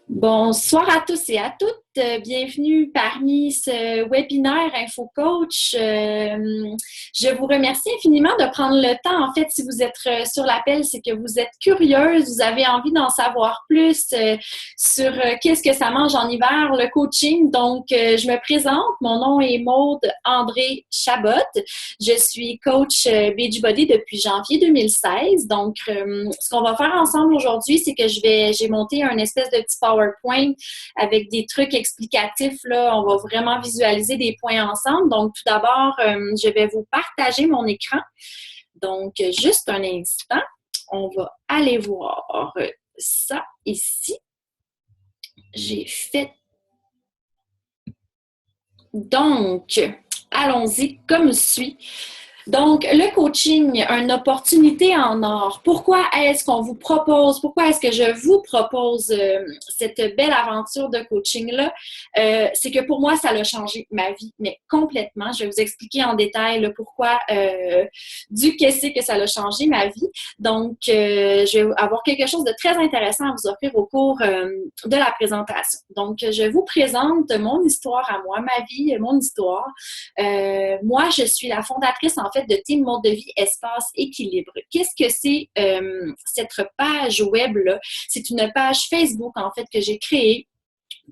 Bonsoir à tous et à toutes. Bienvenue parmi ce webinaire InfoCoach. Je vous remercie infiniment de prendre le temps. En fait, si vous êtes sur l'appel, c'est que vous êtes curieuse, vous avez envie d'en savoir plus sur qu'est-ce que ça mange en hiver, le coaching. Donc, je me présente. Mon nom est Maude André Chabot. Je suis coach Beachbody depuis janvier 2016. Donc, ce qu'on va faire ensemble aujourd'hui, c'est que j'ai monté un espèce de petit PowerPoint avec des trucs explicatifs. Là, on va vraiment visualiser des points ensemble. Donc, tout d'abord, je vais vous partager mon écran. Donc, juste un instant, on va aller voir ça ici. J'ai fait. Donc, allons-y comme suit. Donc, le coaching, une opportunité en or. Pourquoi est-ce qu'on vous propose, pourquoi est-ce que je vous propose cette belle aventure de coaching-là? C'est que pour moi, ça a changé ma vie, mais complètement. Je vais vous expliquer en détail le pourquoi du qu'est-ce que ça a changé ma vie. Donc, je vais avoir quelque chose de très intéressant à vous offrir au cours de la présentation. Donc, je vous présente mon histoire à moi, ma vie, mon histoire. Moi, je suis la fondatrice, en fait, de Team Mode de vie Espace Équilibre. Qu'est-ce que c'est cette page web-là? C'est une page Facebook, en fait, que j'ai créée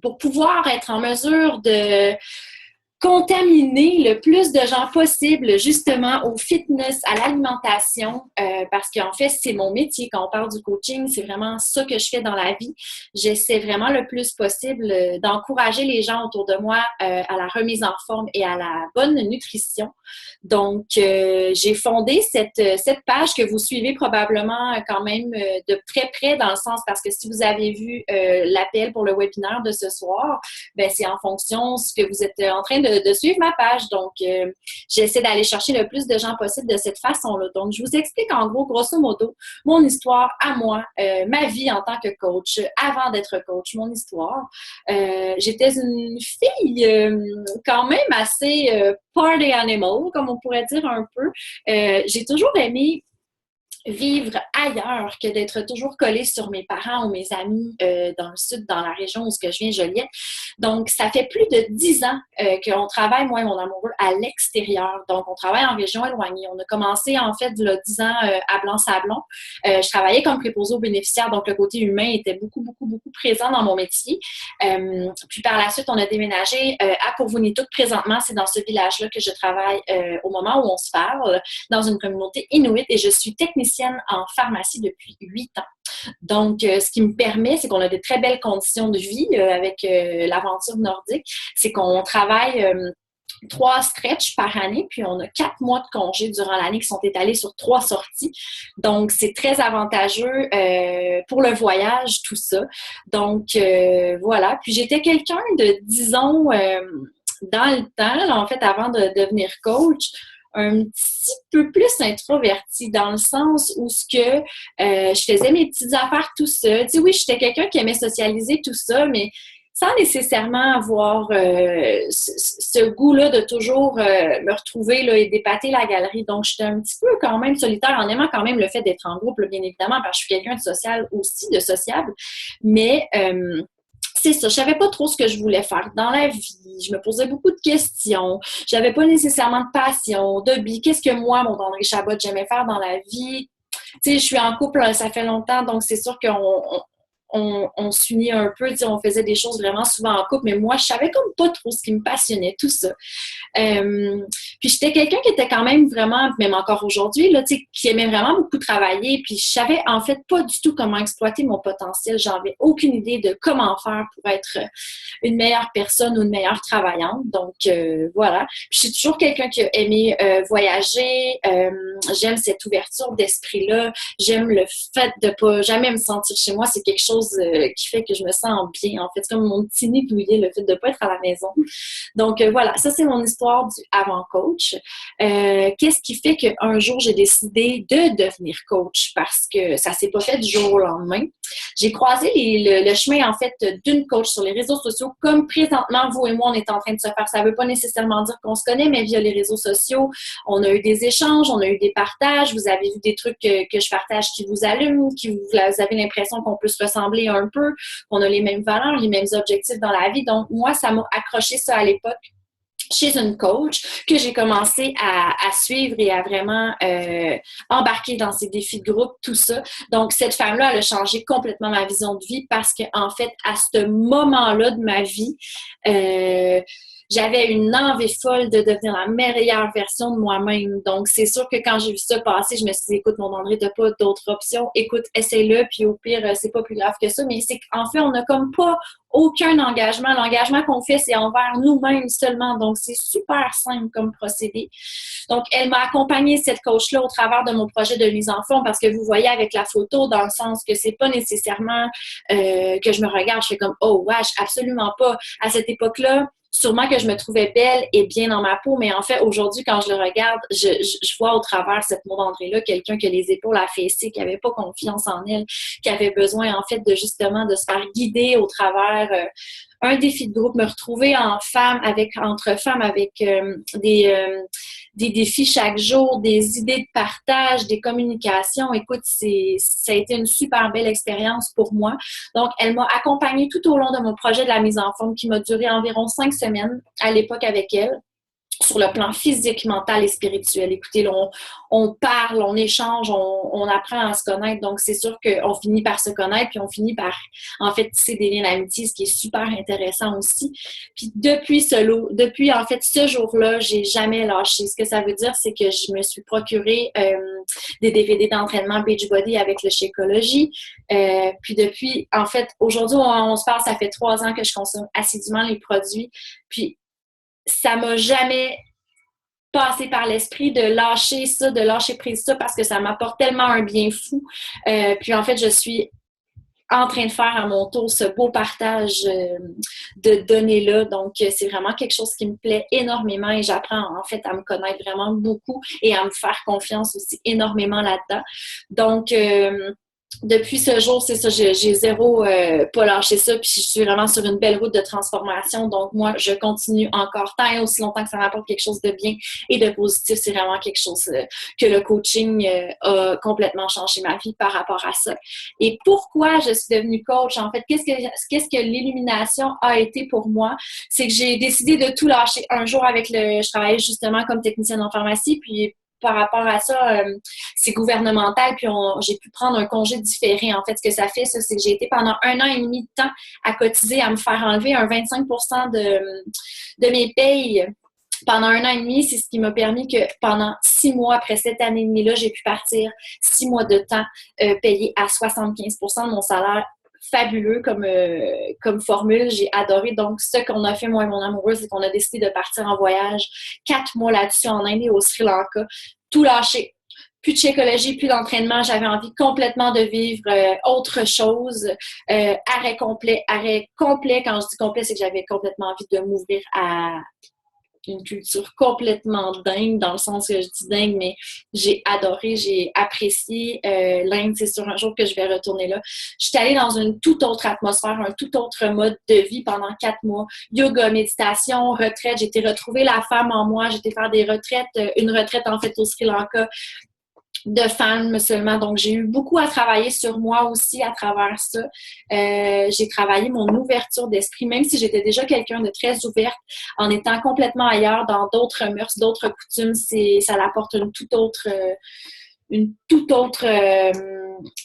pour pouvoir être en mesure de contaminer le plus de gens possible justement au fitness, à l'alimentation, parce qu'en fait, c'est mon métier. Quand on parle du coaching, c'est vraiment ça que je fais dans la vie. J'essaie vraiment le plus possible d'encourager les gens autour de moi à la remise en forme et à la bonne nutrition. Donc, j'ai fondé cette page que vous suivez probablement quand même de très près dans le sens parce que si vous avez vu l'appel pour le webinaire de ce soir, ben c'est en fonction de ce que vous êtes en train de suivre ma page. Donc, j'essaie d'aller chercher le plus de gens possible de cette façon-là. Donc, je vous explique en gros, grosso modo, mon histoire à moi, ma vie en tant que coach, avant d'être coach, mon histoire. J'étais une fille quand même assez party animal, comme on pourrait dire un peu. J'ai toujours aimé vivre ailleurs que d'être toujours collée sur mes parents ou mes amis dans le sud, dans la région où je viens, Joliette. Donc, ça fait plus de 10 ans qu'on travaille, moi et mon amoureux, à l'extérieur. Donc, on travaille en région éloignée. On a commencé, en fait, il y a 10 ans à Blanc-Sablon. Je travaillais comme préposée aux bénéficiaires, donc le côté humain était beaucoup, beaucoup, beaucoup présent dans mon métier. Puis, par la suite, on a déménagé à Courvounetou. Présentement, c'est dans ce village-là que je travaille au moment où on se parle, dans une communauté inuite, et je suis technicienne en pharmacie depuis 8 ans. Donc, ce qui me permet, c'est qu'on a de très belles conditions de vie avec l'aventure nordique. C'est qu'on travaille 3 stretches par année, puis on a 4 mois de congé durant l'année qui sont étalés sur 3 sorties. Donc, c'est très avantageux pour le voyage, tout ça. Donc, voilà. Puis, j'étais quelqu'un de, disons, dans le temps, là, en fait, avant de devenir coach, un petit peu plus introvertie dans le sens où ce que je faisais mes petites affaires tout seul. Tu sais, oui, j'étais quelqu'un qui aimait socialiser tout ça, mais sans nécessairement avoir ce goût-là de toujours me retrouver là, et d'épater la galerie. Donc, j'étais un petit peu quand même solitaire en aimant quand même le fait d'être en groupe, là, bien évidemment, parce que je suis quelqu'un de social aussi, de sociable. Mais c'est ça, je savais pas trop ce que je voulais faire dans la vie. Je me posais beaucoup de questions. J'avais pas nécessairement de passion, d'hobby. Qu'est-ce que moi, mon André Chabot, j'aimais faire dans la vie? Tu sais, je suis en couple, ça fait longtemps, donc c'est sûr qu'on s'unit un peu, on faisait des choses vraiment souvent en couple, mais moi, je savais comme pas trop ce qui me passionnait, tout ça. Puis j'étais quelqu'un qui était quand même vraiment, même encore aujourd'hui, là, qui aimait vraiment beaucoup travailler, puis je savais en fait pas du tout comment exploiter mon potentiel. J'avais aucune idée de comment faire pour être une meilleure personne ou une meilleure travaillante. Donc, voilà. Puis je suis toujours quelqu'un qui a aimé voyager. J'aime cette ouverture d'esprit-là. J'aime le fait de pas jamais me sentir chez moi. C'est quelque chose qui fait que je me sens bien. En fait, c'est comme mon petit nid douillet, le fait de pas être à la maison. Donc, voilà. Ça, c'est mon histoire du avant-coach. Qu'est-ce qui fait qu'un jour, j'ai décidé de devenir coach? Parce que ça s'est pas fait du jour au lendemain. j'ai croisé le chemin, en fait, d'une coach sur les réseaux sociaux, comme présentement, vous et moi, on est en train de se faire. Ça ne veut pas nécessairement dire qu'on se connaît, mais via les réseaux sociaux, on a eu des échanges, on a eu des partages, vous avez vu des trucs que je partage qui vous allument, vous avez l'impression qu'on peut se ressembler un peu, qu'on a les mêmes valeurs, les mêmes objectifs dans la vie. Donc, moi, ça m'a accroché ça à l'époque chez une coach que j'ai commencé à suivre et à vraiment embarquer dans ces défis de groupe, tout ça. Donc, cette femme-là, elle a changé complètement ma vision de vie parce qu'en fait, à ce moment-là de ma vie, j'avais une envie folle de devenir la meilleure version de moi-même. Donc, c'est sûr que quand j'ai vu ça passer, je me suis dit, écoute, mon André, t'as pas d'autres options. Écoute, essaye-le, puis au pire, c'est pas plus grave que ça. Mais c'est qu'en fait, on n'a comme pas aucun engagement. L'engagement qu'on fait, c'est envers nous-mêmes seulement. Donc, c'est super simple comme procédé. Donc, elle m'a accompagnée, cette coach-là, au travers de mon projet de mise en forme parce que vous voyez avec la photo, dans le sens que c'est pas nécessairement que je me regarde, je fais comme, oh, wesh, absolument pas. À cette époque-là, sûrement que je me trouvais belle et bien dans ma peau, mais en fait, aujourd'hui, quand je le regarde, je vois au travers cette Maud André-là quelqu'un qui a les épaules affaissées, qui n'avait pas confiance en elle, qui avait besoin, en fait, de justement de se faire guider au travers un défi de groupe, me retrouver entre femmes avec des défis chaque jour, des idées de partage, des communications. Écoute, ça a été une super belle expérience pour moi. Donc, elle m'a accompagnée tout au long de mon projet de la mise en forme qui m'a duré environ 5 semaines à l'époque avec elle, sur le plan physique, mental et spirituel. Écoutez, là, on parle, on échange, on apprend à se connaître. Donc, c'est sûr qu'on finit par se connaître, puis on finit par, en fait, tisser des liens d'amitié, ce qui est super intéressant aussi. Puis depuis, en fait, ce jour-là, j'ai jamais lâché. Ce que ça veut dire, c'est que je me suis procuré des DVD d'entraînement Beachbody avec le Shakeology. Puis depuis, en fait, aujourd'hui, on se parle, ça fait 3 ans que je consomme assidûment les produits. Puis, ça m'a jamais passé par l'esprit de lâcher ça, de lâcher prise ça, parce que ça m'apporte tellement un bien fou. Puis en fait, je suis en train de faire à mon tour ce beau partage de données-là. Donc, c'est vraiment quelque chose qui me plaît énormément et j'apprends en fait à me connaître vraiment beaucoup et à me faire confiance aussi énormément là-dedans. Donc, depuis ce jour, c'est ça, j'ai zéro pas lâché ça, puis je suis vraiment sur une belle route de transformation. Donc, moi, je continue encore tant et aussi longtemps que ça m'apporte quelque chose de bien et de positif. C'est vraiment quelque chose que le coaching a complètement changé ma vie par rapport à ça. Et pourquoi je suis devenue coach? En fait, qu'est-ce que l'illumination a été pour moi? C'est que j'ai décidé de tout lâcher. Un jour, je travaillais justement comme technicienne en pharmacie, puis par rapport à ça, c'est gouvernemental, puis j'ai pu prendre un congé différé. En fait, ce que ça fait, ça, c'est que j'ai été pendant 1 an et demi de temps à cotiser, à me faire enlever un 25% de mes payes. Pendant 1 an et demi, c'est ce qui m'a permis que pendant 6 mois, après cette année et demie-là, j'ai pu partir 6 mois de temps payé à 75% de mon salaire. Fabuleux comme formule, j'ai adoré. Donc, ce qu'on a fait, moi et mon amoureuse, c'est qu'on a décidé de partir en voyage 4 mois là-dessus en Inde et au Sri Lanka, tout lâché. Plus de Shakeology, plus d'entraînement. J'avais envie complètement de vivre autre chose. Arrêt complet. Quand je dis complet, c'est que j'avais complètement envie de m'ouvrir à une culture complètement dingue, dans le sens que je dis dingue, mais j'ai adoré, j'ai apprécié l'Inde. C'est sûr un jour que je vais retourner là. Je suis allée dans une toute autre atmosphère, un tout autre mode de vie pendant 4 mois. Yoga, méditation, retraite. J'ai été retrouver la femme en moi. J'ai été faire des retraites, une retraite en fait au Sri Lanka de femmes seulement. Donc, j'ai eu beaucoup à travailler sur moi aussi à travers ça. J'ai travaillé mon ouverture d'esprit, même si j'étais déjà quelqu'un de très ouverte, en étant complètement ailleurs, dans d'autres mœurs, d'autres coutumes, ça apporte une toute autre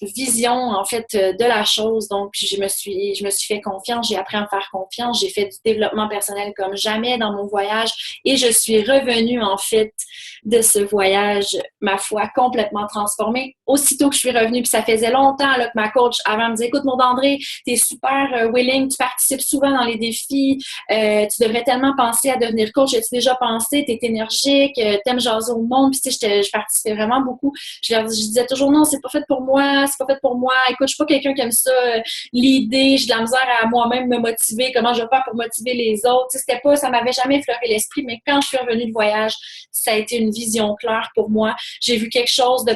vision, en fait, de la chose. Donc, je me suis fait confiance, j'ai appris à me faire confiance, j'ai fait du développement personnel comme jamais dans mon voyage et je suis revenue, en fait, de ce voyage, ma foi, complètement transformée. Aussitôt que je suis revenue, puis ça faisait longtemps là, que ma coach, avant, me disait, écoute, Maud André, t'es super willing, tu participes souvent dans les défis, tu devrais tellement penser à devenir coach, as-tu déjà pensé, t'es énergique, t'aimes jaser au monde, puis tu sais, je participais vraiment beaucoup. Je disais toujours non, c'est pas fait pour moi, moi, c'est pas fait pour moi. Écoute, je suis pas quelqu'un qui aime ça, l'idée, j'ai de la misère à moi-même me motiver, comment je vais faire pour motiver les autres. Tu sais, c'était pas, ça m'avait jamais effleuré l'esprit, mais quand je suis revenue de voyage, ça a été une vision claire pour moi. J'ai vu quelque chose de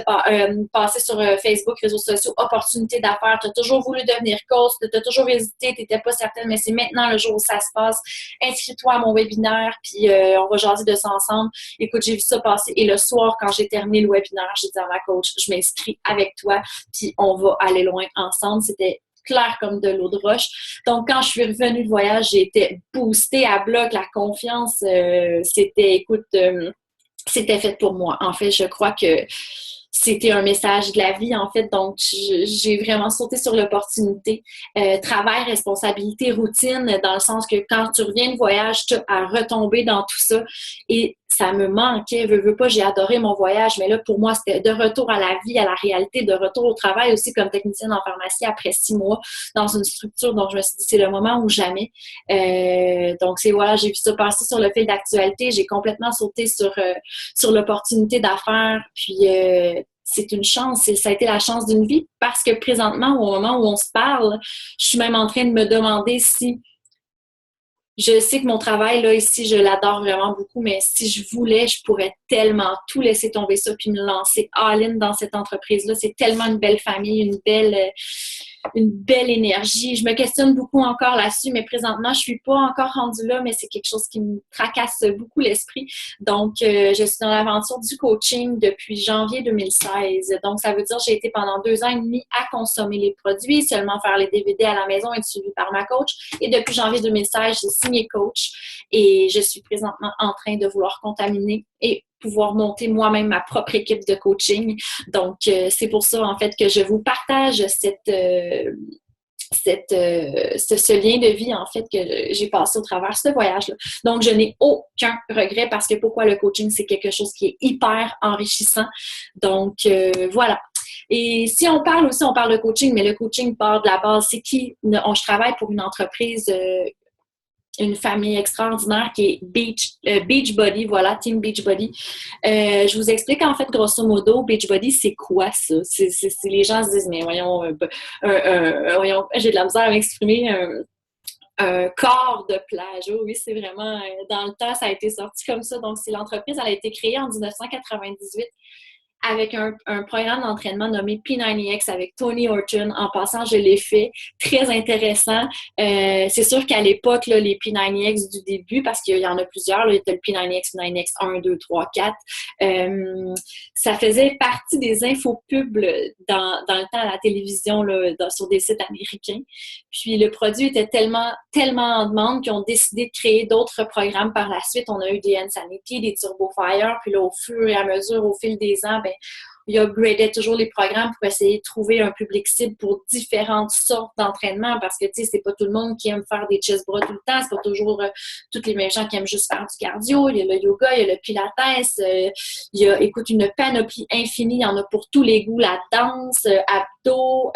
passer sur Facebook, réseaux sociaux, opportunité d'affaires. Tu as toujours voulu devenir coach, tu as toujours hésité, tu n'étais pas certaine, mais c'est maintenant le jour où ça se passe. Inscris-toi à mon webinaire, puis on va jaser de ça ensemble. Écoute, j'ai vu ça passer. Et le soir, quand j'ai terminé le webinaire, j'ai dit à ma coach, je m'inscris avec toi, puis on va aller loin ensemble. C'était clair comme de l'eau de roche. Donc, quand je suis revenue de voyage, j'ai été boostée à bloc. La confiance, c'était fait pour moi. En fait, je crois que c'était un message de la vie, en fait. Donc, j'ai vraiment sauté sur l'opportunité. Travail, responsabilité, routine, dans le sens que quand tu reviens de voyage, tu as à retomber dans tout ça. Et ça me manquait. Veux pas, j'ai adoré mon voyage, mais là, pour moi, c'était de retour à la vie, à la réalité, de retour au travail aussi comme technicienne en pharmacie après 6 mois dans une structure. Donc, je me suis dit, c'est le moment ou jamais. Donc, voilà, j'ai vu ça passer sur le fil d'actualité. J'ai complètement sauté sur l'opportunité d'affaires. Puis, c'est une chance, ça a été la chance d'une vie parce que présentement, au moment où on se parle, je suis même en train de me demander si je sais que mon travail, là, ici, je l'adore vraiment beaucoup, mais si je voulais, je pourrais tellement tout laisser tomber ça puis me lancer all-in dans cette entreprise-là. C'est tellement une belle famille, une belle énergie. Je me questionne beaucoup encore là-dessus, mais présentement, je suis pas encore rendue là, mais c'est quelque chose qui me tracasse beaucoup l'esprit. Donc, je suis dans l'aventure du coaching depuis janvier 2016. Donc, ça veut dire que j'ai été pendant 2 ans et demi à consommer les produits, seulement faire les DVD à la maison, être suivie par ma coach. Et depuis janvier 2016, j'ai signé coach et je suis présentement en train de vouloir contaminer et pouvoir monter moi-même ma propre équipe de coaching. Donc, c'est pour ça, en fait, que je vous partage ce lien de vie, en fait, que j'ai passé au travers de ce voyage-là. Donc, je n'ai aucun regret parce que pourquoi le coaching, c'est quelque chose qui est hyper enrichissant. Donc, voilà. Et si on parle de coaching, mais le coaching part de la base, c'est qui? Je travaille pour une entreprise une famille extraordinaire qui est Beachbody, voilà, Team Beachbody. Je vous explique en fait, grosso modo, Beachbody, c'est quoi ça? Les gens se disent, mais voyons, voyons, j'ai de la misère à m'exprimer, un corps de plage. Oh, oui, c'est vraiment, dans le temps, ça a été sorti comme ça. Donc, c'est l'entreprise, elle a été créée en 1998 avec un programme d'entraînement nommé P90X avec Tony Horton. En passant, je l'ai fait. Très intéressant. C'est sûr qu'à l'époque, là, les P90X du début, parce qu'il y en a plusieurs, là, il y a le P90X, 9X 1, 2, 3, 4. Ça faisait partie des infopubs dans le temps à la télévision, là, sur des sites américains. Puis le produit était tellement en demande qu'ils ont décidé de créer d'autres programmes par la suite. On a eu des Insanity, des Turbo Fire, puis là, au fur et à mesure, au fil des ans, il upgradait toujours les programmes pour essayer de trouver un public cible pour différentes sortes d'entraînement parce que, tu sais, c'est pas tout le monde qui aime faire des chest bras tout le temps, c'est pas toujours tous les mêmes gens qui aiment juste faire du cardio, il y a le yoga, il y a le pilates, il y a, écoute, une panoplie infinie, il y en a pour tous les goûts, la danse, abdos,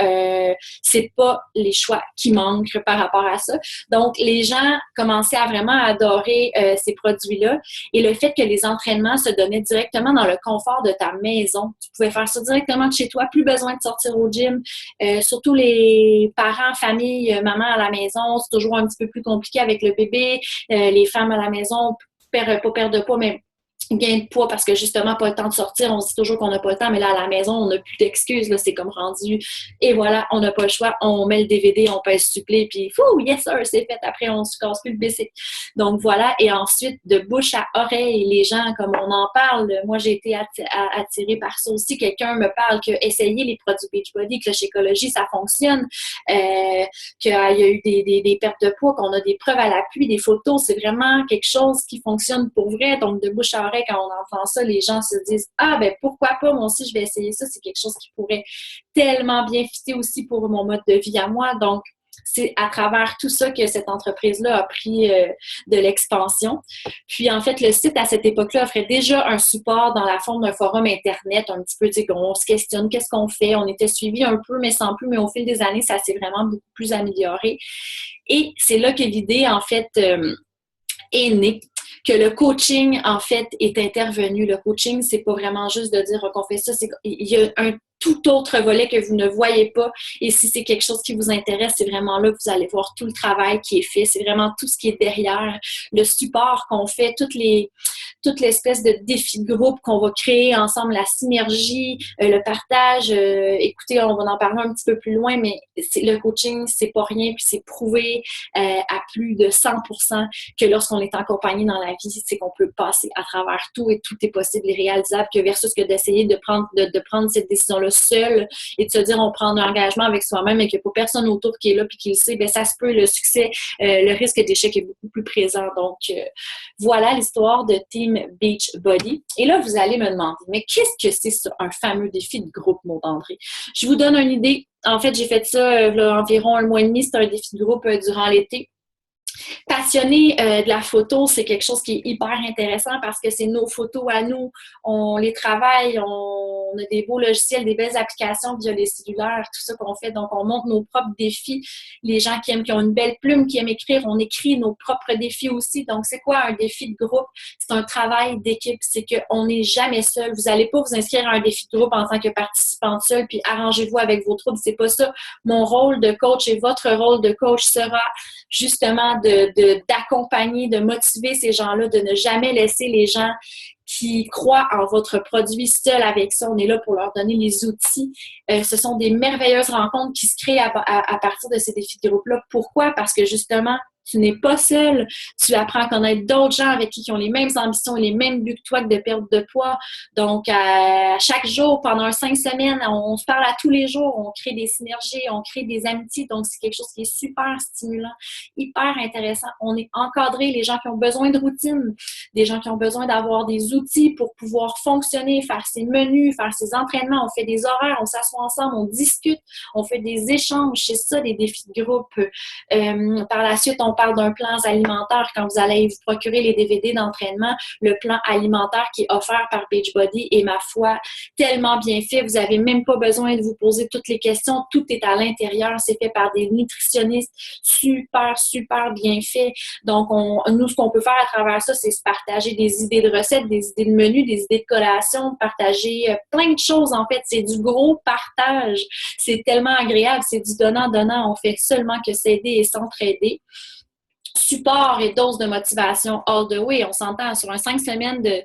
c'est pas les choix qui manquent par rapport à ça. Donc, les gens commençaient à vraiment adorer ces produits-là et le fait que les entraînements se donnaient directement dans le confort de ta maison. Tu pouvais faire ça directement de chez toi, plus besoin de sortir au gym. Surtout les parents, famille, maman à la maison, c'est toujours un petit peu plus compliqué avec le bébé. Les femmes à la maison, pas perdre de poids, mais gain de poids parce que justement pas le temps de sortir, on se dit toujours qu'on n'a pas le temps, mais là à la maison on n'a plus d'excuses, là c'est comme rendu et voilà, on n'a pas le choix, on met le DVD, on pèse supplé puis fou, yes sir, c'est fait, après on se casse plus le bicycle. Donc voilà, et ensuite de bouche à oreille, les gens comme on en parle, moi j'ai été attirée par ça aussi, quelqu'un me parle que essayer les produits Beachbody, que la Shakeology ça fonctionne, qu'il y a eu des pertes de poids, qu'on a des preuves à l'appui, des photos, c'est vraiment quelque chose qui fonctionne pour vrai, donc de bouche à oreille, quand on entend ça, les gens se disent « Ah, ben pourquoi pas, moi aussi, je vais essayer ça. » C'est quelque chose qui pourrait tellement bien fitter aussi pour mon mode de vie à moi. Donc, c'est à travers tout ça que cette entreprise-là a pris de l'expansion. Puis, en fait, le site, à cette époque-là, offrait déjà un support dans la forme d'un forum Internet, un petit peu, tu sais, on se questionne, qu'est-ce qu'on fait? On était suivi un peu, mais sans plus, mais au fil des années, ça s'est vraiment beaucoup plus amélioré. Et c'est là que l'idée, en fait, est née. Que le coaching, en fait, est intervenu. Le coaching, c'est pas vraiment juste de dire qu'on fait ça. Il y a tout autre volet que vous ne voyez pas. Et si c'est quelque chose qui vous intéresse, c'est vraiment là que vous allez voir tout le travail qui est fait. C'est vraiment tout ce qui est derrière, le support qu'on fait, toute l'espèce de défi de groupe qu'on va créer ensemble, la synergie, le partage. Écoutez, on va en parler un petit peu plus loin, mais le coaching, c'est pas rien, puis c'est prouvé à plus de 100% que lorsqu'on est accompagné dans la vie, c'est qu'on peut passer à travers tout et tout est possible et réalisable, que versus que d'essayer de prendre cette décision-là seule et de se dire on prend un engagement avec soi-même et qu'il n'y a pas personne autour qui est là puis qui le sait, bien ça se peut, le succès, le risque d'échec est beaucoup plus présent. Donc, voilà l'histoire de Team Beachbody. Et là, vous allez me demander, mais qu'est-ce que c'est ça, un fameux défi de groupe, Maud André? Je vous donne une idée. En fait, j'ai fait ça environ 1 mois et demi. C'était un défi de groupe durant l'été. Passionné de la photo, c'est quelque chose qui est hyper intéressant parce que c'est nos photos à nous. On les travaille, on a des beaux logiciels, des belles applications via les cellulaires, tout ça qu'on fait. Donc, on monte nos propres défis. Les gens qui ont une belle plume, qui aiment écrire, on écrit nos propres défis aussi. Donc, c'est quoi un défi de groupe? C'est un travail d'équipe. C'est qu'on n'est jamais seul. Vous n'allez pas vous inscrire à un défi de groupe en tant que participante seule, puis arrangez-vous avec vos troubles. C'est pas ça. Mon rôle de coach et votre rôle de coach sera justement d'accompagner, de motiver ces gens-là, de ne jamais laisser les gens qui croient en votre produit seuls avec ça. On est là pour leur donner les outils. Ce sont des merveilleuses rencontres qui se créent à partir de ces défis de groupe-là. Pourquoi? Parce que justement, tu n'es pas seul. Tu apprends à connaître d'autres gens avec qui ont les mêmes ambitions et les mêmes buts que toi de perdre de poids. Donc, à chaque jour, pendant 5 semaines, on se parle à tous les jours, on crée des synergies, on crée des amitiés. Donc, c'est quelque chose qui est super stimulant, hyper intéressant. On est encadré, les gens qui ont besoin de routine, des gens qui ont besoin d'avoir des outils pour pouvoir fonctionner, faire ses menus, faire ses entraînements. On fait des horaires, on s'assoit ensemble, on discute, on fait des échanges. C'est ça, des défis de groupe. Par la suite, on parle d'un plan alimentaire quand vous allez vous procurer les DVD d'entraînement. Le plan alimentaire qui est offert par Beachbody est, ma foi, tellement bien fait. Vous n'avez même pas besoin de vous poser toutes les questions. Tout est à l'intérieur. C'est fait par des nutritionnistes super, super bien fait. Donc, nous, ce qu'on peut faire à travers ça, c'est se partager des idées de recettes, des idées de menus, des idées de collations, partager plein de choses. En fait, c'est du gros partage. C'est tellement agréable. C'est du donnant-donnant. On fait seulement que s'aider et s'entraider. Support et dose de motivation all the way. On s'entend sur un 5 semaines de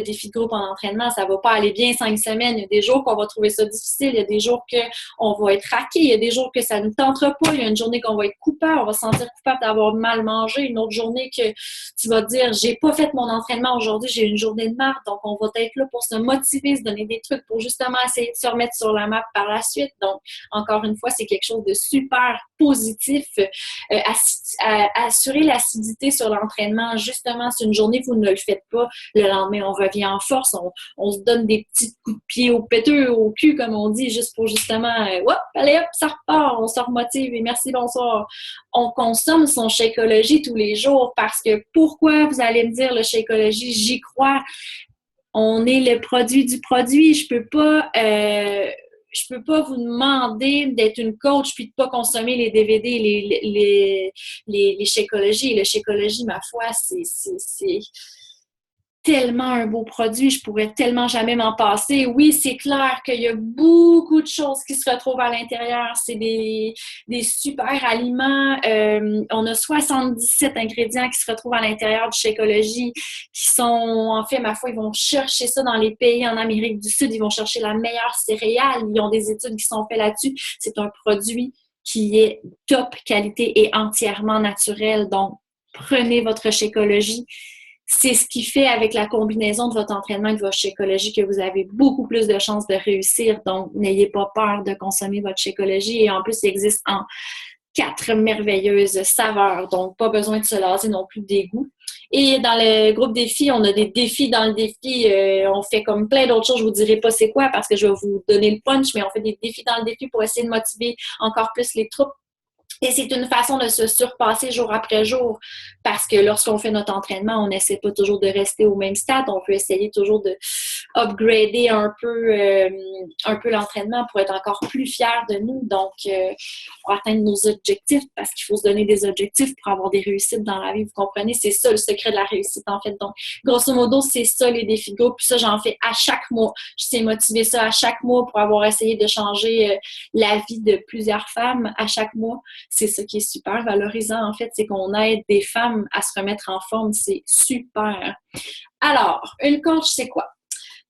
défi de groupe en entraînement, ça va pas aller bien 5 semaines. Il y a des jours qu'on va trouver ça difficile, il y a des jours qu'on va être raqué, il y a des jours que ça ne nous tentera pas, il y a une journée qu'on va être coupable, on va se sentir coupable d'avoir mal mangé, une autre journée que tu vas te dire j'ai pas fait mon entraînement aujourd'hui, j'ai une journée de marde. Donc on va être là pour se motiver, se donner des trucs pour justement essayer de se remettre sur la map par la suite. Donc encore une fois, c'est quelque chose de super positif. Assurer l'acidité sur l'entraînement. Justement, si une journée, vous ne le faites pas, le lendemain, on revient en force. On se donne des petits coups de pied au péteux, au cul, comme on dit, juste pour justement, allez hop, ça repart, on se remotive et merci, bonsoir. On consomme son Shakeology tous les jours parce que pourquoi, vous allez me dire, le Shakeology, j'y crois. On est le produit du produit. Je peux pas vous demander d'être une coach puis de pas consommer les DVD, les Shakeology. Le Shakeology, ma foi, c'est tellement un beau produit, je pourrais tellement jamais m'en passer. Oui, c'est clair qu'il y a beaucoup de choses qui se retrouvent à l'intérieur. C'est des super aliments. On a 77 ingrédients qui se retrouvent à l'intérieur du Shakeology, qui sont, en fait, ma foi, ils vont chercher ça dans les pays en Amérique du Sud. Ils vont chercher la meilleure céréale. Ils ont des études qui sont faites là-dessus. C'est un produit qui est top qualité et entièrement naturel. Donc, prenez votre Shakeology. C'est ce qui fait avec la combinaison de votre entraînement et de votre Shakeology que vous avez beaucoup plus de chances de réussir. Donc, n'ayez pas peur de consommer votre Shakeology. Et en plus, il existe en 4 merveilleuses saveurs. Donc, pas besoin de se laser non plus des goûts. Et dans le groupe défi, on a des défis dans le défi. On fait comme plein d'autres choses. Je vous dirai pas c'est quoi parce que je vais vous donner le punch, mais on fait des défis dans le défi pour essayer de motiver encore plus les troupes. Et c'est une façon de se surpasser jour après jour parce que lorsqu'on fait notre entraînement, on n'essaie pas toujours de rester au même stade. On peut essayer toujours de upgrader un peu l'entraînement pour être encore plus fier de nous. Donc, pour atteindre nos objectifs, parce qu'il faut se donner des objectifs pour avoir des réussites dans la vie. Vous comprenez? C'est ça le secret de la réussite, en fait. Donc, grosso modo, c'est ça les défis de groupe. Puis ça, j'en fais à chaque mois. Je sais motiver ça à chaque mois pour avoir essayé de changer la vie de plusieurs femmes à chaque mois. C'est ça qui est super valorisant, en fait, c'est qu'on aide des femmes à se remettre en forme. C'est super. Alors, une coach, c'est quoi?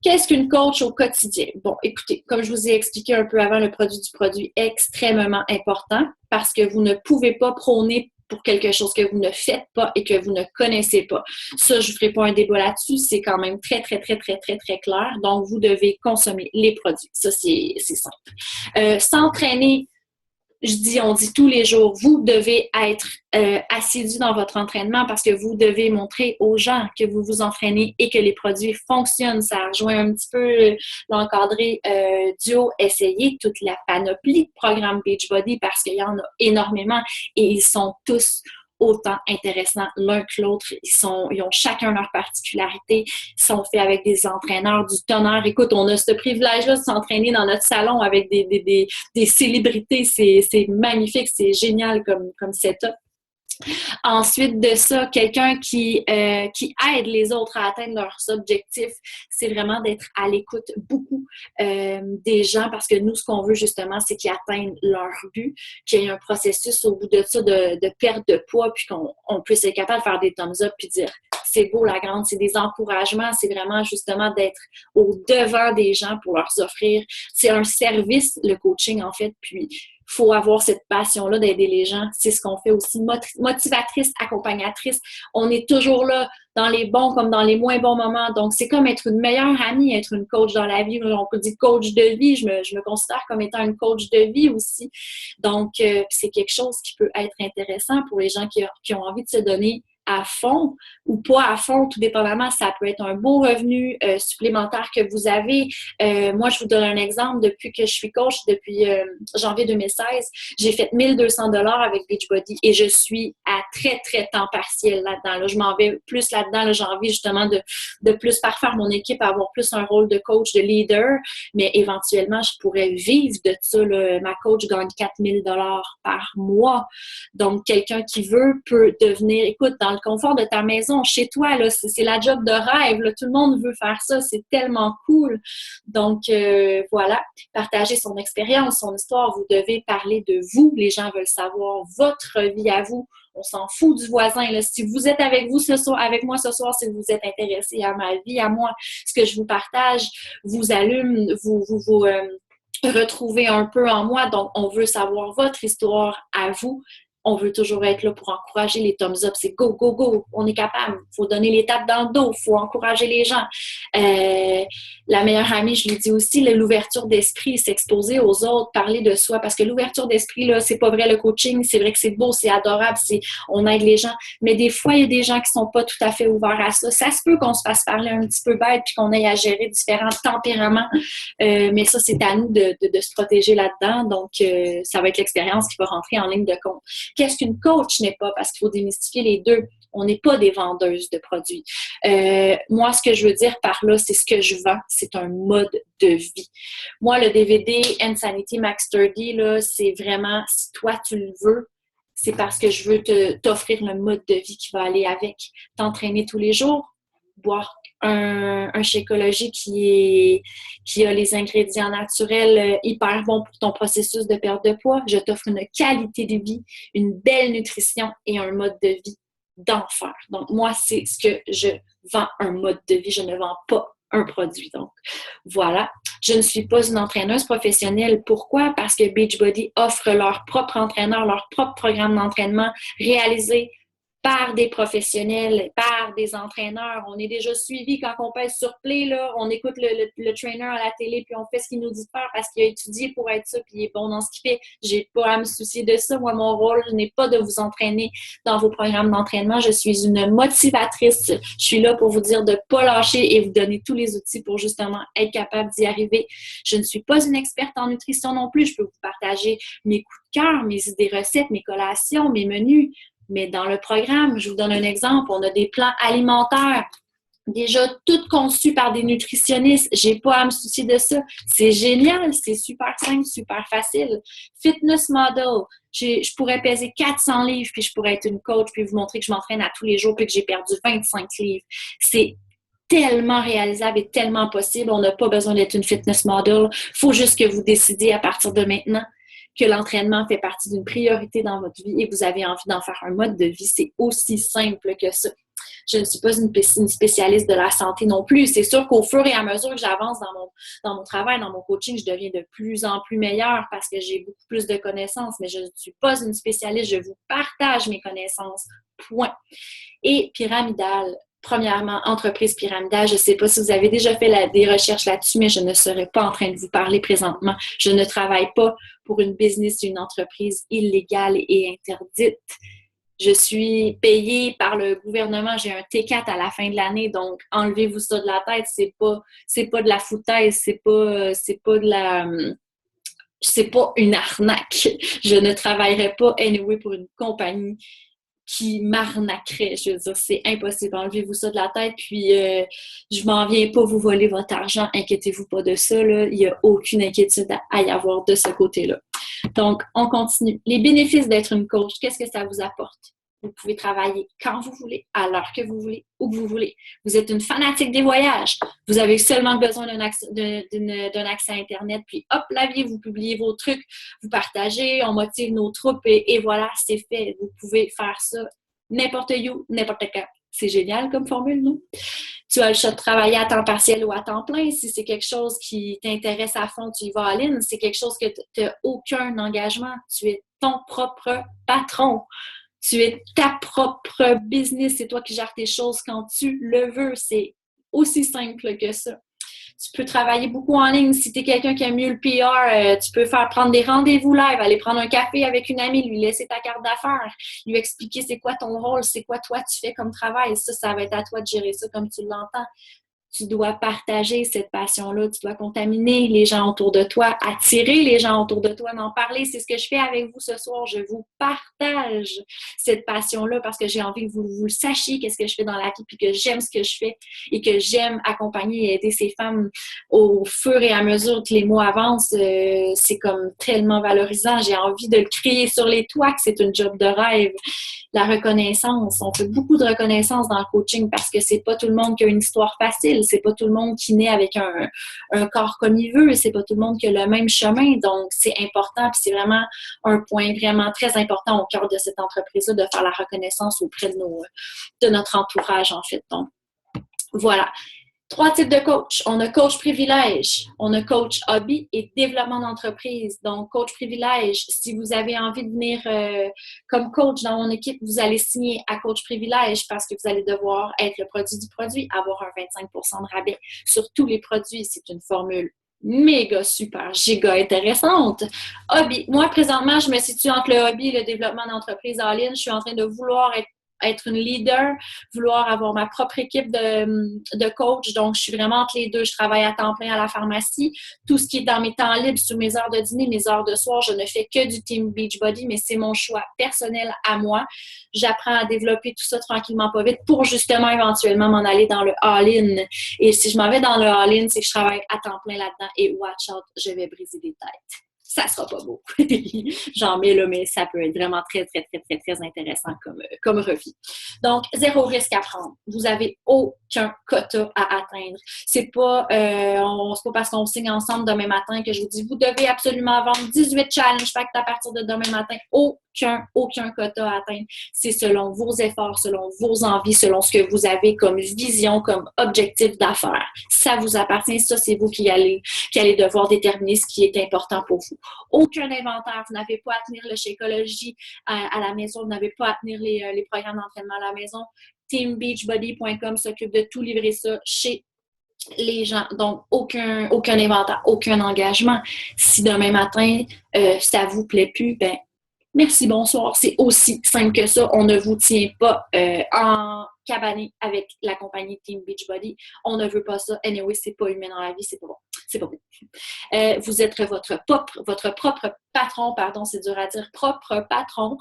Qu'est-ce qu'une coach au quotidien? Bon, écoutez, comme je vous ai expliqué un peu avant, le produit est extrêmement important parce que vous ne pouvez pas prôner pour quelque chose que vous ne faites pas et que vous ne connaissez pas. Ça, je ne ferai pas un débat là-dessus, c'est quand même très, très, très, très, très, très clair. Donc, vous devez consommer les produits. Ça, c'est simple. S'entraîner, on dit tous les jours, vous devez être assidu dans votre entraînement parce que vous devez montrer aux gens que vous vous entraînez et que les produits fonctionnent. Ça rejoint un petit peu l'encadré duo, essayez toute la panoplie de programmes Beachbody parce qu'il y en a énormément et ils sont tous autant intéressants l'un que l'autre. Ils ont chacun leur particularité. Ils sont faits avec des entraîneurs du tonnerre. Écoute, on a ce privilège-là de s'entraîner dans notre salon avec des célébrités. C'est magnifique, c'est génial comme setup. Ensuite de ça, quelqu'un qui aide les autres à atteindre leurs objectifs, c'est vraiment d'être à l'écoute beaucoup des gens parce que nous, ce qu'on veut justement, c'est qu'ils atteignent leur but, qu'il y ait un processus au bout de ça de perte de poids puis qu'on puisse être capable de faire des thumbs up puis dire c'est beau la grande, c'est des encouragements, c'est vraiment justement d'être au devant des gens pour leur offrir. C'est un service, le coaching en fait, puis il faut avoir cette passion-là d'aider les gens. C'est ce qu'on fait aussi. Motivatrice, accompagnatrice. On est toujours là dans les bons comme dans les moins bons moments. Donc, c'est comme être une meilleure amie, être une coach dans la vie. On peut dire coach de vie. Je me considère comme étant une coach de vie aussi. Donc, c'est quelque chose qui peut être intéressant pour les gens qui ont envie de se donner à fond ou pas à fond, tout dépendamment, ça peut être un beau revenu supplémentaire que vous avez. Moi, je vous donne un exemple. Depuis que je suis coach, depuis janvier 2016, j'ai fait 1200 $ avec Beachbody et je suis à très, très temps partiel là-dedans. Là, je m'en vais plus là-dedans. Là, j'ai envie justement de plus parfaire mon équipe, avoir plus un rôle de coach, de leader, mais éventuellement, je pourrais vivre de ça. Là. Ma coach gagne 4000 $ par mois. Donc, quelqu'un qui veut peut devenir, écoute, dans le confort de ta maison, chez toi, là, c'est la job de rêve. Là. Tout le monde veut faire ça. C'est tellement cool. Donc, voilà. Partagez son expérience, son histoire. Vous devez parler de vous. Les gens veulent savoir votre vie à vous. On s'en fout du voisin. Là. Si vous êtes avec moi ce soir, si vous êtes intéressé à ma vie, à moi, ce que je vous partage vous allume, vous retrouvez un peu en moi. Donc, on veut savoir votre histoire à vous. On veut toujours être là pour encourager les thumbs up. C'est go, go, go. On est capable. Il faut donner les tapes dans le dos. Il faut encourager les gens. La meilleure amie, je lui dis aussi, l'ouverture d'esprit, s'exposer aux autres, parler de soi. Parce que l'ouverture d'esprit, là, c'est pas vrai le coaching. C'est vrai que c'est beau, c'est adorable. On aide les gens. Mais des fois, il y a des gens qui sont pas tout à fait ouverts à ça. Ça se peut qu'on se fasse parler un petit peu bête puis qu'on ait à gérer différents tempéraments. Mais ça, c'est à nous de se protéger là-dedans. Donc, ça va être l'expérience qui va rentrer en ligne de compte. Qu'est-ce qu'une coach n'est pas? Parce qu'il faut démystifier les deux. On n'est pas des vendeuses de produits. Moi, ce que je veux dire par là, c'est ce que je vends. C'est un mode de vie. Moi, le DVD Insanity Max 30, là, c'est vraiment, si toi, tu le veux, c'est parce que je veux t'offrir le mode de vie qui va aller avec. T'entraîner tous les jours, boire un Shakeology qui a les ingrédients naturels hyper bons pour ton processus de perte de poids. Je t'offre une qualité de vie, une belle nutrition et un mode de vie d'enfer. Donc, moi, c'est ce que je vends, un mode de vie. Je ne vends pas un produit. Donc, voilà. Je ne suis pas une entraîneuse professionnelle. Pourquoi? Parce que Beachbody offre leur propre entraîneur, leur propre programme d'entraînement réalisé par des professionnels, par des entraîneurs. On est déjà suivi quand on pèse sur play, là, on écoute le trainer à la télé, puis on fait ce qu'il nous dit de faire parce qu'il a étudié pour être ça, puis il est bon dans ce qu'il fait. J'ai pas à me soucier de ça. Moi, mon rôle n'est pas de vous entraîner dans vos programmes d'entraînement. Je suis une motivatrice. Je suis là pour vous dire de ne pas lâcher et vous donner tous les outils pour justement être capable d'y arriver. Je ne suis pas une experte en nutrition non plus. Je peux vous partager mes coups de cœur, mes idées recettes, mes collations, mes menus. Mais dans le programme, je vous donne un exemple, on a des plans alimentaires déjà tout conçus par des nutritionnistes. J'ai pas à me soucier de ça. C'est génial, c'est super simple, super facile. Fitness model. Je pourrais peser 400 livres, puis je pourrais être une coach, puis vous montrer que je m'entraîne à tous les jours, puis que j'ai perdu 25 livres. C'est tellement réalisable et tellement possible. On n'a pas besoin d'être une fitness model. Il faut juste que vous décidiez à partir de maintenant que l'entraînement fait partie d'une priorité dans votre vie et que vous avez envie d'en faire un mode de vie. C'est aussi simple que ça. Je ne suis pas une spécialiste de la santé non plus. C'est sûr qu'au fur et à mesure que j'avance dans mon travail, dans mon coaching, je deviens de plus en plus meilleure parce que j'ai beaucoup plus de connaissances, mais je ne suis pas une spécialiste. Je vous partage mes connaissances. Point. Et pyramidal. Premièrement, entreprise pyramidale. Je ne sais pas si vous avez déjà fait des recherches là-dessus, mais je ne serais pas en train de vous parler présentement. Je ne travaille pas pour une business, une entreprise illégale et interdite. Je suis payée par le gouvernement. J'ai un T4 à la fin de l'année, donc enlevez-vous ça de la tête. C'est pas de la foutaise, c'est pas une arnaque. Je ne travaillerai pas anyway pour une compagnie qui m'arnaquerait. Je veux dire, c'est impossible. Enlevez-vous ça de la tête, puis je m'en viens pas vous voler votre argent. Inquiétez-vous pas de ça, là. Il n'y a aucune inquiétude à y avoir de ce côté-là. Donc, on continue. Les bénéfices d'être une coach, qu'est-ce que ça vous apporte? Vous pouvez travailler quand vous voulez, à l'heure que vous voulez, où que vous voulez. Vous êtes une fanatique des voyages. Vous avez seulement besoin d'un accès à Internet, puis hop, la vie, vous publiez vos trucs, vous partagez, on motive nos troupes et voilà, c'est fait. Vous pouvez faire ça n'importe où, n'importe quand. C'est génial comme formule, non? Tu as le choix de travailler à temps partiel ou à temps plein. Si c'est quelque chose qui t'intéresse à fond, tu y vas all in. C'est quelque chose que tu n'as aucun engagement. Tu es ton propre patron. Tu es ta propre business. C'est toi qui gères tes choses quand tu le veux. C'est aussi simple que ça. Tu peux travailler beaucoup en ligne. Si tu es quelqu'un qui aime mieux le PR, tu peux prendre des rendez-vous live, aller prendre un café avec une amie, lui laisser ta carte d'affaires, lui expliquer c'est quoi ton rôle, c'est quoi toi tu fais comme travail. Ça va être à toi de gérer ça comme tu l'entends. Tu dois partager cette passion-là, tu dois contaminer les gens autour de toi, attirer les gens autour de toi, d'en parler. C'est ce que je fais avec vous ce soir. Je vous partage cette passion-là parce que j'ai envie que vous le sachiez, qu'est-ce que je fais dans la vie, puis que j'aime ce que je fais et que j'aime accompagner et aider ces femmes au fur et à mesure que les mois avancent. C'est comme tellement valorisant. J'ai envie de le crier sur les toits que c'est une job de rêve. La reconnaissance, on fait beaucoup de reconnaissance dans le coaching parce que c'est pas tout le monde qui a une histoire facile. C'est pas tout le monde qui naît avec un corps comme il veut. C'est pas tout le monde qui a le même chemin. Donc, c'est important. Puis c'est vraiment un point vraiment très important au cœur de cette entreprise-là de faire la reconnaissance auprès de notre entourage, en fait. Donc, voilà. 3 types de coach. On a coach privilège, on a coach hobby et développement d'entreprise. Donc, coach privilège, si vous avez envie de venir comme coach dans mon équipe, vous allez signer à coach privilège parce que vous allez devoir être le produit du produit, avoir un 25% de rabais sur tous les produits. C'est une formule méga super, giga intéressante. Hobby. Moi, présentement, je me situe entre le hobby et le développement d'entreprise en ligne. Je suis en train de vouloir être une leader, vouloir avoir ma propre équipe de coach. Donc, je suis vraiment entre les deux. Je travaille à temps plein à la pharmacie. Tout ce qui est dans mes temps libres, sur mes heures de dîner, mes heures de soir, je ne fais que du Team Beachbody, mais c'est mon choix personnel à moi. J'apprends à développer tout ça tranquillement, pas vite, pour justement éventuellement m'en aller dans le all-in. Et si je m'en vais dans le all-in, c'est que je travaille à temps plein là-dedans et watch out, je vais briser des têtes. Ça sera pas beau. J'en mets là, mais ça peut être vraiment très, très, très, très, très intéressant comme revue. Donc, 0 risque à prendre. Vous avez aucun quota à atteindre. C'est pas parce qu'on signe ensemble demain matin que je vous dis, vous devez absolument vendre 18 challenges packs à partir de demain matin. Aucun quota à atteindre. C'est selon vos efforts, selon vos envies, selon ce que vous avez comme vision, comme objectif d'affaires. Ça vous appartient. Ça, c'est vous qui allez devoir déterminer ce qui est important pour vous. Aucun inventaire. Vous n'avez pas à tenir le Shakeology à la maison. Vous n'avez pas à tenir les programmes d'entraînement à la maison. TeamBeachbody.com s'occupe de tout livrer ça chez les gens. Donc, aucun inventaire, aucun engagement. Si demain matin, ça vous plaît plus, ben merci, bonsoir. C'est aussi simple que ça. On ne vous tient pas en cabané avec la compagnie Team Beachbody. On ne veut pas ça. Anyway, c'est pas humain dans la vie, c'est pas bon. C'est pas bon. Vous êtes votre propre patron, pardon, c'est dur à dire, propre patron,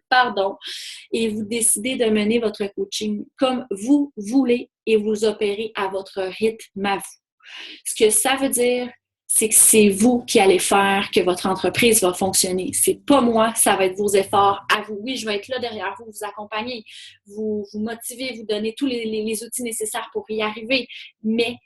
pardon, et vous décidez de mener votre coaching comme vous voulez et vous opérez à votre rythme à vous. Ce que ça veut dire, c'est que c'est vous qui allez faire que votre entreprise va fonctionner. C'est pas moi, ça va être vos efforts à vous. Oui, je vais être là derrière vous, vous accompagner, vous motiver, vous donner tous les outils nécessaires pour y arriver, mais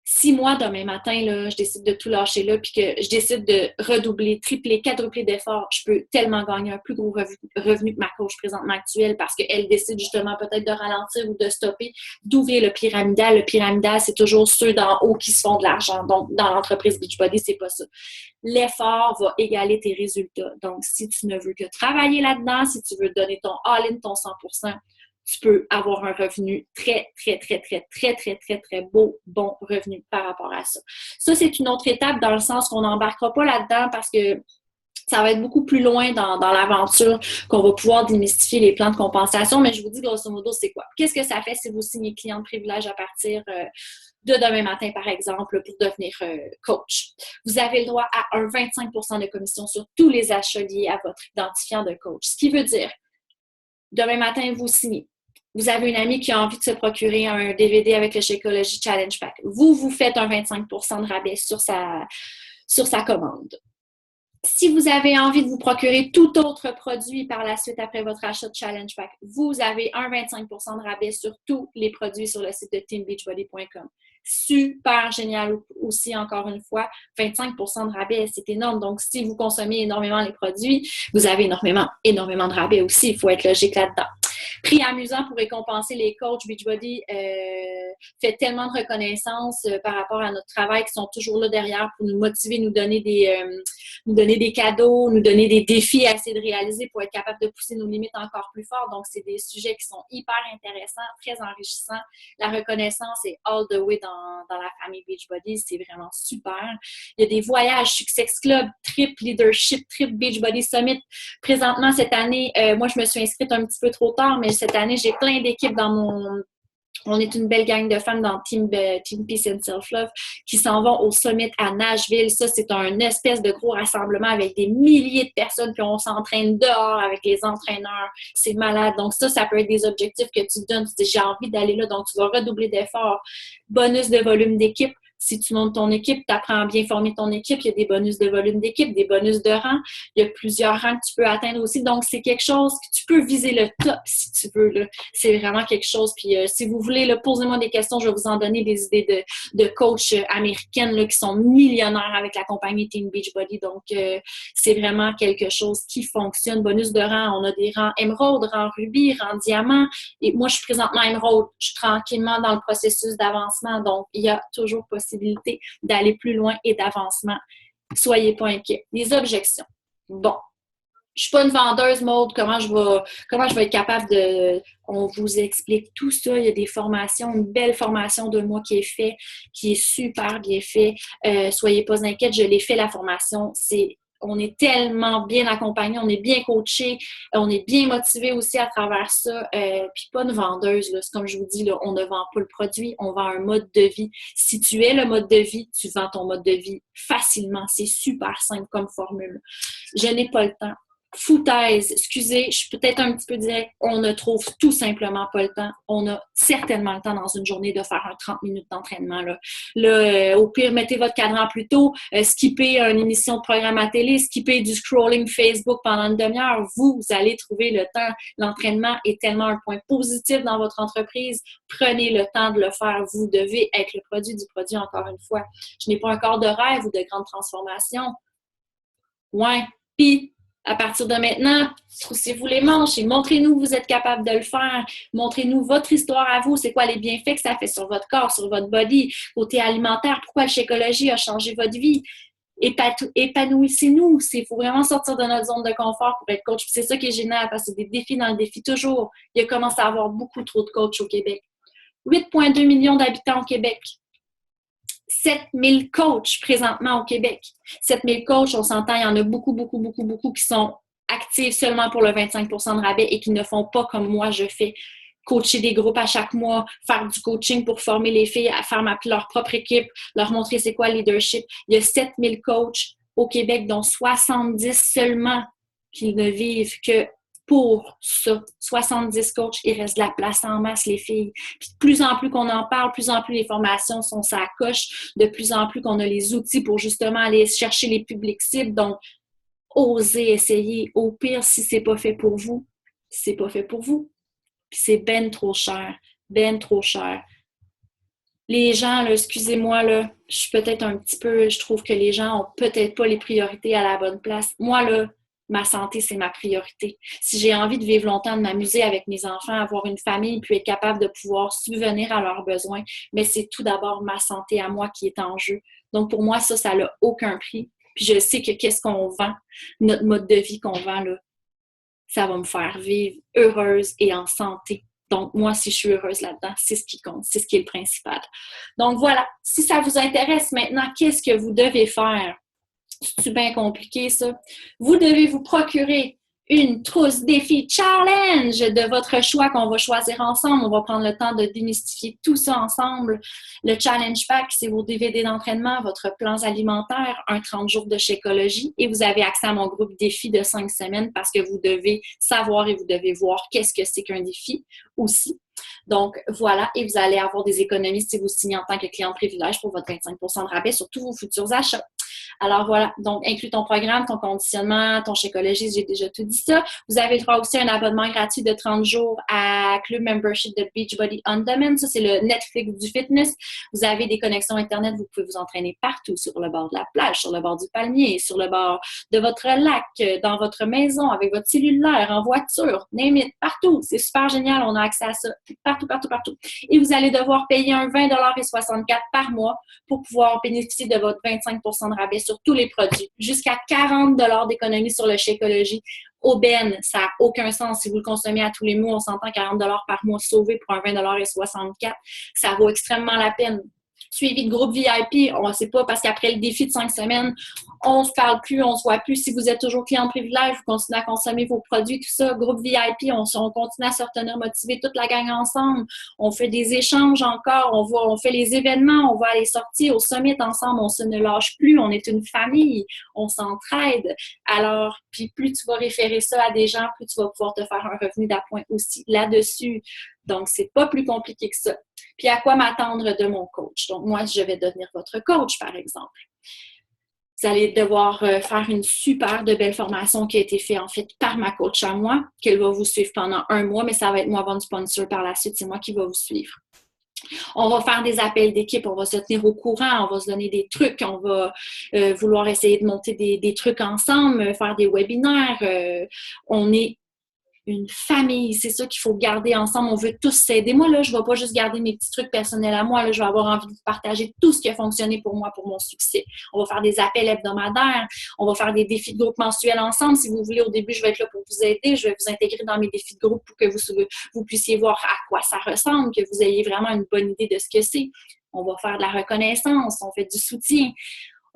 si moi, demain matin, là, je décide de tout lâcher là, puis que je décide de redoubler, tripler, quadrupler d'efforts, je peux tellement gagner un plus gros revenu que ma coach présentement actuelle parce qu'elle décide justement peut-être de ralentir ou de stopper, d'ouvrir le pyramidal. Le pyramidal, c'est toujours ceux d'en haut qui se font de l'argent. Donc, dans l'entreprise Beachbody, c'est pas ça. L'effort va égaler tes résultats. Donc, si tu ne veux que travailler là-dedans, si tu veux donner ton all-in, ton 100%, tu peux avoir un revenu très beau, bon revenu par rapport à ça. Ça, c'est une autre étape dans le sens qu'on n'embarquera pas là-dedans parce que ça va être beaucoup plus loin dans l'aventure qu'on va pouvoir démystifier les plans de compensation, mais je vous dis grosso modo, c'est quoi? Qu'est-ce que ça fait si vous signez client de privilège à partir de demain matin, par exemple, pour devenir coach? Vous avez le droit à un 25% de commission sur tous les achats liés à votre identifiant de coach. Ce qui veut dire, demain matin, vous signez. Vous avez une amie qui a envie de se procurer un DVD avec le Shakeology Challenge Pack. Vous faites un 25% de rabais sur sa commande. Si vous avez envie de vous procurer tout autre produit par la suite après votre achat de Challenge Pack, vous avez un 25% de rabais sur tous les produits sur le site de teambeachbody.com. Super génial aussi, encore une fois, 25% de rabais, c'est énorme. Donc, si vous consommez énormément les produits, vous avez énormément de rabais aussi. Il faut être logique là-dedans. Prix amusant pour récompenser les coachs. Beachbody fait tellement de reconnaissance par rapport à notre travail qui sont toujours là derrière pour nous motiver, nous donner des cadeaux, nous donner des défis à essayer de réaliser pour être capable de pousser nos limites encore plus fort. Donc, c'est des sujets qui sont hyper intéressants, très enrichissants. La reconnaissance est all the way dans la famille Beachbody. C'est vraiment super. Il y a des voyages, Success Club, Trip Leadership, Trip Beachbody Summit. Présentement, cette année, moi, je me suis inscrite un petit peu trop tard, mais cette année, j'ai plein d'équipes on est une belle gang de femmes dans Team Peace and Self-Love qui s'en vont au Summit à Nashville. Ça, c'est un espèce de gros rassemblement avec des milliers de personnes, puis on s'entraîne dehors avec les entraîneurs. C'est malade. Donc ça peut être des objectifs que tu te donnes. Tu dis, j'ai envie d'aller là, donc tu vas redoubler d'efforts. Bonus de volume d'équipe. Si tu montes ton équipe, tu apprends à bien former ton équipe, il y a des bonus de volume d'équipe, des bonus de rang. Il y a plusieurs rangs que tu peux atteindre aussi. Donc, c'est quelque chose que tu peux viser le top si tu veux. Là. C'est vraiment quelque chose. Puis, si vous voulez, là, posez-moi des questions. Je vais vous en donner des idées de coachs américaines là, qui sont millionnaires avec la compagnie Team Beachbody. Donc, c'est vraiment quelque chose qui fonctionne. Bonus de rang, on a des rangs émeraude, rang rubis, rang diamant. Et moi, je suis présentement émeraude. Je suis tranquillement dans le processus d'avancement. Donc, il y a toujours possibilité d'aller plus loin et d'avancement. Soyez pas inquiets. Les objections. Bon, je suis pas une vendeuse, Maude. Comment je vais être capable de... On vous explique tout ça. Il y a des formations, une belle formation de moi qui est faite, qui est super bien faite. Soyez pas inquiets, je l'ai fait la formation. On est tellement bien accompagnés, on est bien coachés, on est bien motivés aussi à travers ça. Puis pas une vendeuse, là. C'est comme je vous dis, là, on ne vend pas le produit, on vend un mode de vie. Si tu es le mode de vie, tu vends ton mode de vie facilement. C'est super simple comme formule. Je n'ai pas le temps. Foutaise, excusez, je suis peut-être un petit peu direct, on ne trouve tout simplement pas le temps. On a certainement le temps dans une journée de faire un 30 minutes d'entraînement. Là, au pire, mettez votre cadran plus tôt, skippez une émission de programme à télé, skippez du scrolling Facebook pendant une demi-heure. Vous allez trouver le temps. L'entraînement est tellement un point positif dans votre entreprise. Prenez le temps de le faire. Vous devez être le produit du produit, encore une fois. Je n'ai pas un corps de rêve ou de grande transformation. Ouais, puis à partir de maintenant, troussez-vous les manches et montrez-nous que vous êtes capable de le faire. Montrez-nous votre histoire à vous. C'est quoi les bienfaits que ça fait sur votre corps, sur votre body, côté alimentaire. Pourquoi le Shakeology a changé votre vie? Épanouissez-nous. Il faut vraiment sortir de notre zone de confort pour être coach. Puis c'est ça qui est génial parce que c'est des défis dans le défi toujours. Il y a commencé à avoir beaucoup trop de coachs au Québec. 8,2 millions d'habitants au Québec. 7000 coachs présentement au Québec. 7000 coachs, on s'entend, il y en a beaucoup qui sont actifs seulement pour le 25 de rabais et qui ne font pas comme moi je fais. Coacher des groupes à chaque mois, faire du coaching pour former les filles à faire leur propre équipe, leur montrer c'est quoi le leadership. Il y a 7000 coachs au Québec, dont 70 seulement qui ne vivent que pour ça. 70 coachs, il reste de la place en masse, les filles. Puis de plus en plus qu'on en parle, plus en plus les formations sont sa coche, de plus en plus qu'on a les outils pour justement aller chercher les publics cibles. Donc, osez essayer. Au pire, si c'est pas fait pour vous, c'est pas fait pour vous. Puis c'est ben trop cher. Ben trop cher. Les gens, là, excusez-moi, là, je suis peut-être un petit peu, je trouve que les gens ont peut-être pas les priorités à la bonne place. Moi, là, ma santé, c'est ma priorité. Si j'ai envie de vivre longtemps, de m'amuser avec mes enfants, avoir une famille, puis être capable de pouvoir subvenir à leurs besoins, mais c'est tout d'abord ma santé à moi qui est en jeu. Donc, pour moi, ça n'a aucun prix. Puis je sais que qu'est-ce qu'on vend, notre mode de vie qu'on vend, là, ça va me faire vivre heureuse et en santé. Donc, moi, si je suis heureuse là-dedans, c'est ce qui compte, c'est ce qui est le principal. Donc, voilà. Si ça vous intéresse maintenant, qu'est-ce que vous devez faire? C'est bien compliqué, ça. Vous devez vous procurer une trousse défi challenge de votre choix qu'on va choisir ensemble. On va prendre le temps de démystifier tout ça ensemble. Le challenge pack, c'est vos DVD d'entraînement, votre plan alimentaire, un 30 jours de Shakeology et vous avez accès à mon groupe défi de 5 semaines parce que vous devez savoir et vous devez voir qu'est-ce que c'est qu'un défi aussi. Donc, voilà, et vous allez avoir des économies si vous signez en tant que client privilège pour votre 25 de rabais sur tous vos futurs achats. Alors voilà, donc inclus ton programme, ton conditionnement, ton Shakeology, j'ai déjà tout dit ça. Vous avez le droit aussi à un abonnement gratuit de 30 jours à Club Membership de Beachbody On Demand. Ça, c'est le Netflix du fitness. Vous avez des connexions Internet, vous pouvez vous entraîner partout, sur le bord de la plage, sur le bord du palmier, sur le bord de votre lac, dans votre maison, avec votre cellulaire, en voiture, name it, partout. C'est super génial, on a accès à ça partout. Et vous allez devoir payer un 20,64 $ par mois pour pouvoir bénéficier de votre 25 de rabais sur tous les produits. Jusqu'à 40 $ d'économie sur le Shakeology. Aubaine, ça n'a aucun sens. Si vous le consommez à tous les mois, on s'entend 40 $ par mois sauvé pour un 20,64 $. Ça vaut extrêmement la peine. Suivi de groupe VIP, on ne sait pas parce qu'après le défi de 5 semaines, on ne se parle plus, on ne se voit plus. Si vous êtes toujours client de privilège, vous continuez à consommer vos produits, tout ça. Groupe VIP, on continue à se retenir motiver toute la gang ensemble. On fait des échanges encore, on fait les événements, on va aller sortir au summit ensemble, on se ne lâche plus, on est une famille, on s'entraide. Alors, puis plus tu vas référer ça à des gens, plus tu vas pouvoir te faire un revenu d'appoint aussi là-dessus. Donc, c'est pas plus compliqué que ça. Puis, à quoi m'attendre de mon coach? Donc, moi, je vais devenir votre coach, par exemple. Vous allez devoir faire une super de belle formation qui a été faite, en fait, par ma coach à moi, qu'elle va vous suivre pendant 1 mois, mais ça va être moi, votre sponsor par la suite. C'est moi qui va vous suivre. On va faire des appels d'équipe, on va se tenir au courant, on va se donner des trucs, on va vouloir essayer de monter des trucs ensemble, faire des webinaires. On est une famille, c'est ça qu'il faut garder ensemble. On veut tous s'aider. Moi, là, je ne vais pas juste garder mes petits trucs personnels à moi. Là, je vais avoir envie de partager tout ce qui a fonctionné pour moi, pour mon succès. On va faire des appels hebdomadaires. On va faire des défis de groupe mensuels ensemble. Si vous voulez, au début, je vais être là pour vous aider. Je vais vous intégrer dans mes défis de groupe pour que vous puissiez voir à quoi ça ressemble, que vous ayez vraiment une bonne idée de ce que c'est. On va faire de la reconnaissance. On fait du soutien.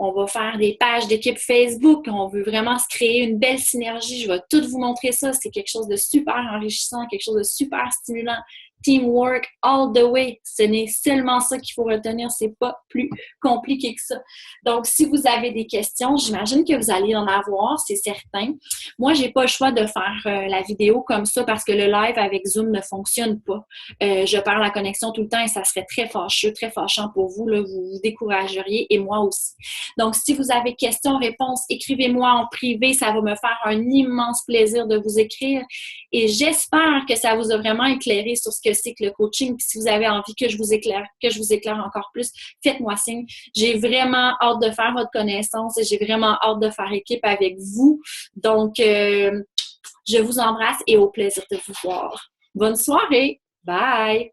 On va faire des pages d'équipe Facebook. On veut vraiment se créer une belle synergie. Je vais tout vous montrer ça. C'est quelque chose de super enrichissant, quelque chose de super stimulant. Teamwork all the way. Ce n'est seulement ça qu'il faut retenir. C'est pas plus compliqué que ça. Donc, si vous avez des questions, j'imagine que vous allez en avoir, c'est certain. Moi, j'ai pas le choix de faire la vidéo comme ça parce que le live avec Zoom ne fonctionne pas. Je perds la connexion tout le temps et ça serait très fâcheux, très fâchant pour vous. Là, vous vous décourageriez et moi aussi. Donc, si vous avez questions, réponses, écrivez-moi en privé. Ça va me faire un immense plaisir de vous écrire. Et j'espère que ça vous a vraiment éclairé sur ce que c'est que le coaching. Puis si vous avez envie que je vous éclaire encore plus, faites-moi signe. J'ai vraiment hâte de faire votre connaissance et j'ai vraiment hâte de faire équipe avec vous. Donc, je vous embrasse et au plaisir de vous voir. Bonne soirée! Bye!